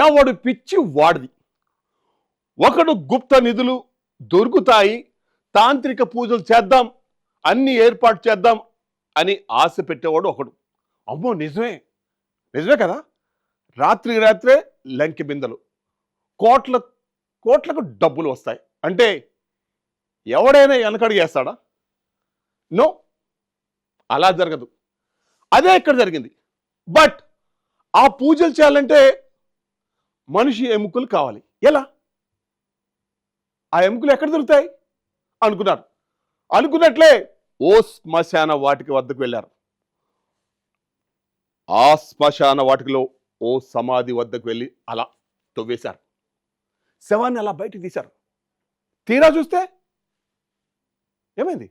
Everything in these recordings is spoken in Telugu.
ఎవడు పిచ్చి వాడిది. ఒకడు గుప్త నిధులు దొరుకుతాయి, తాంత్రిక పూజలు చేద్దాం, అన్ని ఏర్పాటు చేద్దాం అని ఆశ పెట్టేవాడు ఒకడు. అమ్మో నిజమే, నిజమే కదా. రాత్రే లంకి బిందెలు, కోట్లకు డబ్బులు వస్తాయి అంటే ఎవడైనా వెనకడిగేస్తాడా? నో, అలా జరగదు. అదే ఇక్కడ జరిగింది. బట్ ఆ పూజలు చేయాలంటే మనిషి ఎముకలు కావాలి. ఎలా? ఆ ఎముకలు ఎక్కడ దొరుకుతాయి అనుకున్నారు. అనుకున్నట్లే ఓ శ్మశాన వాటిక వద్దకు వెళ్ళారు. ఆ శ్మశాన వాటికలో ఓ సమాధి వద్దకు వెళ్ళి అలా తవ్వేశారు. శవాన్ని అలా బయటికి తీశారు. తీరా చూస్తే ఏమైంది?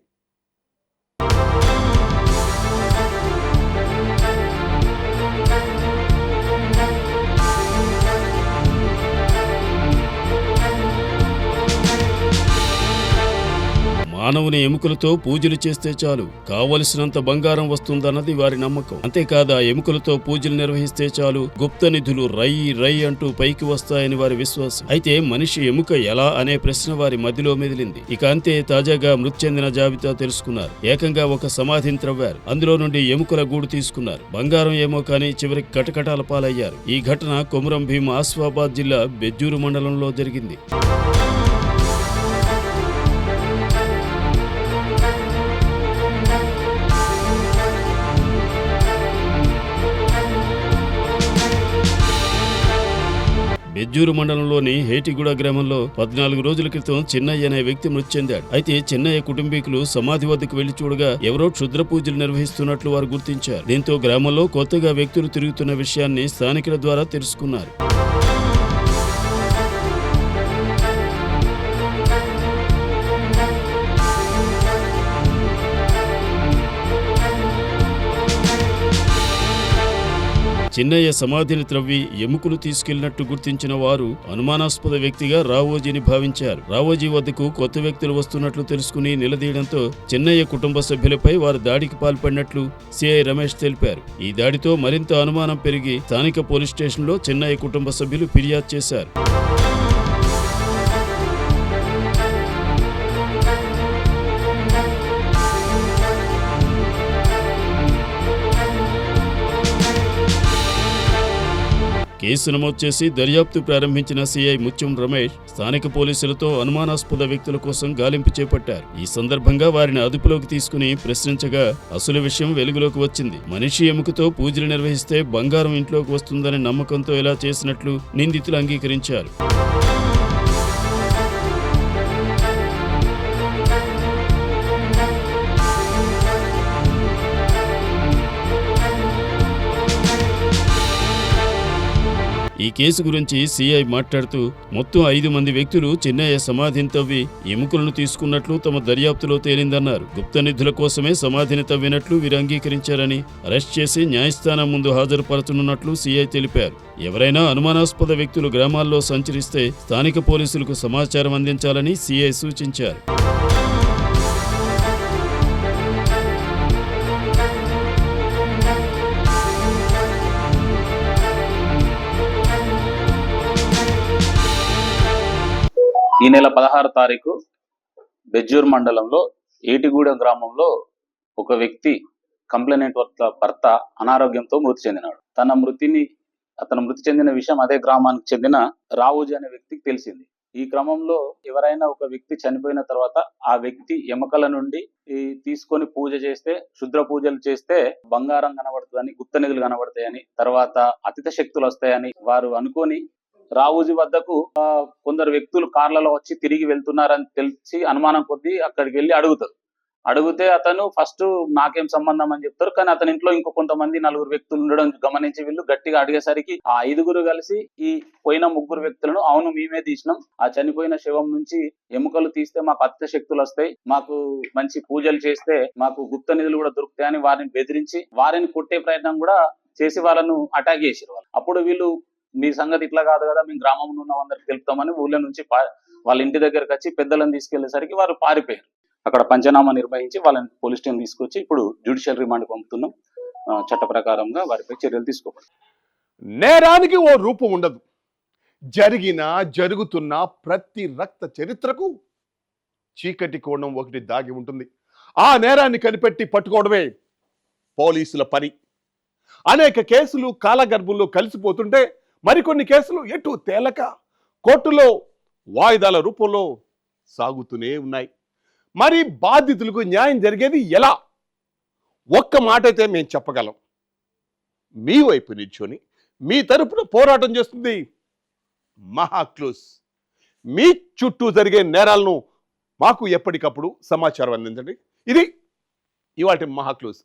మానవుని ఎముకలతో పూజలు చేస్తే చాలు, కావలసినంత బంగారం వస్తుందన్నది వారి నమ్మకం. అంతేకాదు ఆ ఎముకలతో పూజలు నిర్వహిస్తే చాలు గుప్త నిధులు రై అంటూ పైకి వస్తాయని వారి విశ్వాసం. అయితే మనిషి ఎముక ఎలా అనే ప్రశ్న వారి మదిలో మెదిలింది. ఇక అంతే తాజాగా మృతి చెందిన జాబితా తెలుసుకున్నారు. ఏకంగా ఒక సమాధిని త్రవ్వారు. అందులో నుండి ఎముకల గూడు తీసుకున్నారు. బంగారం ఏమో కానీ చివరికి కటకటాల పాలయ్యారు. ఈ ఘటన కొమురం భీం ఆసిఫాబాద్ జిల్లా బెజ్జూరు మండలంలో జరిగింది. బెజ్జూరు మండలంలోని హేటిగూడ గ్రామంలో 14 రోజుల క్రితం చిన్నయ్య అనే వ్యక్తి మృతి చెందాడు. అయితే చిన్నయ్య కుటుంబీకులు సమాధి వద్దకు వెళ్లి చూడగా ఎవరో క్షుద్ర పూజలు నిర్వహిస్తున్నట్లు వారు గుర్తించారు. దీంతో గ్రామంలో కొత్తగా వ్యక్తులు తిరుగుతున్న విషయాన్ని స్థానికుల ద్వారా తెలుసుకున్నారు. చిన్నయ్య సమాధిని త్రవ్వి ఎముకలు తీసుకెళ్లినట్టు గుర్తించిన వారు అనుమానాస్పద వ్యక్తిగా రావోజీని భావించారు. రావోజీ వద్దకు కొత్త వ్యక్తులు వస్తున్నట్లు తెలుసుకుని నిలదీయడంతో చిన్నయ్య కుటుంబ సభ్యులపై వారు దాడికి పాల్పడినట్లు సిఐ రమేష్ తెలిపారు. ఈ దాడితో మరింత అనుమానం పెరిగి స్థానిక పోలీస్ స్టేషన్లో చిన్నయ్య కుటుంబ సభ్యులు ఫిర్యాదు చేశారు. కేసు నమోదు చేసి దర్యాప్తు ప్రారంభించిన సిఐ ముత్యం రమేష్ స్థానిక పోలీసులతో అనుమానాస్పద వ్యక్తుల కోసం గాలింపు చేపట్టారు. ఈ సందర్భంగా వారిని అదుపులోకి తీసుకుని ప్రశ్నించగా అసలు విషయం వెలుగులోకి వచ్చింది. మనిషి ఎముకతో పూజలు నిర్వహిస్తే బంగారం ఇంట్లోకి వస్తుందనే నమ్మకంతో ఇలా చేసినట్లు నిందితులు అంగీకరించారు. ఈ కేసు గురించి సిఐ మాట్లాడుతూ మొత్తం 5 మంది వ్యక్తులు చిన్నయ్య సమాధిని తవ్వి ఎముకలను తీసుకున్నట్లు తమ దర్యాప్తులో తేలిందన్నారు. గుప్త నిధుల కోసమే సమాధిని తవ్వినట్లు వీరు అంగీకరించారని అరెస్ట్ చేసి న్యాయస్థానం ముందు హాజరుపరచనున్నట్లు సిఐ తెలిపారు. ఎవరైనా అనుమానాస్పద వ్యక్తులు గ్రామాల్లో సంచరిస్తే స్థానిక పోలీసులకు సమాచారం అందించాలని సిఐ సూచించారు. ఈ నెల 16 తారీఖు బెజ్జూర్ మండలంలో ఏటిగూడ గ్రామంలో ఒక వ్యక్తి కంప్లైనెంట్ భర్త అనారోగ్యంతో మృతి చెందినాడు. అతను మృతి చెందిన విషయం అదే గ్రామానికి చెందిన రావుజీ అనే వ్యక్తికి తెలిసింది. ఈ క్రమంలో ఎవరైనా ఒక వ్యక్తి చనిపోయిన తర్వాత ఆ వ్యక్తి ఎముకల నుండి తీసుకొని పూజ చేస్తే, క్షుద్ర పూజలు చేస్తే బంగారం కనబడుతుందని, గుప్త నిధులు కనబడతాయని, తర్వాత అతిథ శక్తులు వస్తాయని వారు అనుకొని రావుజీ వద్దకు కొందరు వ్యక్తులు కార్లలో వచ్చి తిరిగి వెళ్తున్నారని తెలిసి అనుమానం కొద్దీ అక్కడికి వెళ్ళి అడిగితే అతను ఫస్ట్ నాకేం సంబంధం అని చెప్తారు. కానీ అతని ఇంట్లో ఇంకో కొంతమంది 4 వ్యక్తులు ఉండడం గమనించి వీళ్ళు గట్టిగా అడిగేసరికి ఆ 5 కలిసి ఈ పోయిన 3 వ్యక్తులను అవును మేమే తీసినాం, ఆ చనిపోయిన శవం నుంచి ఎముకలు తీస్తే మాకు అత్య శక్తులు వస్తాయి, మాకు మంచి పూజలు చేస్తే మాకు గుప్త నిధులు కూడా దొరుకుతాయని వారిని బెదిరించి వారిని కొట్టే ప్రయత్నం కూడా చేసి వాళ్ళను అటాక్ చేసారు. అప్పుడు వీళ్ళు మీ సంగతి ఇట్లా కాదు కదా, మేము గ్రామంలో ఉన్న అందరికి తెలుపుతామని ఊళ్ళో నుంచి వాళ్ళ ఇంటి దగ్గరకు వచ్చి పెద్దలను తీసుకెళ్లేసరికి వారు పారిపోయారు. అక్కడ పంచనామా నిర్వహించి వాళ్ళని పోలీస్ స్టేషన్ తీసుకొచ్చి ఇప్పుడు జ్యుడిషియల్ రిమాండ్ పంపుతున్నాం. చట్ట ప్రకారంగా వారిపై చర్యలు తీసుకోబడతాయి. నేరానికి ఓ రూపం ఉండదు, జరుగుతున్న ప్రతి రక్త చరిత్రకు చీకటి కోణం ఒకటి దాగి ఉంటుంది. ఆ నేరాన్ని కనిపెట్టి పట్టుకోవడమే పోలీసుల పని. అనేక కేసులు కాలగర్భంలో కలిసిపోతుంటే మరికొన్ని కేసులు ఎటు తేలక కోర్టులో వాయిదాల రూపంలో సాగుతూనే ఉన్నాయి. మరి బాధితులకు న్యాయం జరిగేది ఎలా? ఒక్క మాట అయితే మేము చెప్పగలం, మీ వైపు నిల్చొని మీ తరపున పోరాటం చేస్తుంది మహాక్లూస్. మీ చుట్టూ జరిగే నేరాలను మాకు ఎప్పటికప్పుడు సమాచారం అందించండి. ఇది ఇవాటి మహాక్లూస్.